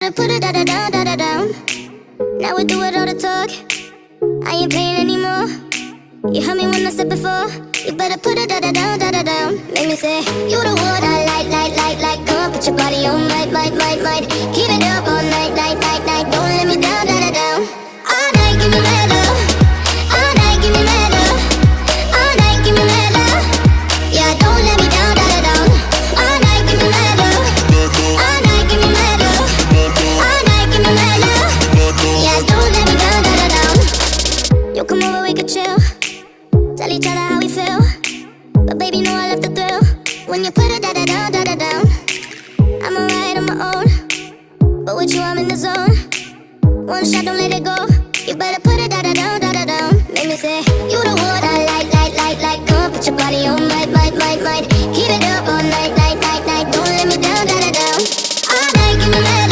I put it da-da-down. Now we do it all the talk. I ain't playing anymore. You heard me when I said before. You better put it da-da-down. Make me say, you the one I like. Come on, put your body on, might. Keep it up all night. Don't let me down. All night, give me mad love. All night, give me mad love. All night, give me mad love. Yeah, don't let me down. All night, give me mad love. All night, give me mad love. All night, give me mad love. Yeah, don't let me down. You come over, we could chill. Tell each other how we feel. But baby, know I love the thrill. When you put it da-da-down. I'm alright on my own, but with you I'm in the zone. One shot, don't let it go.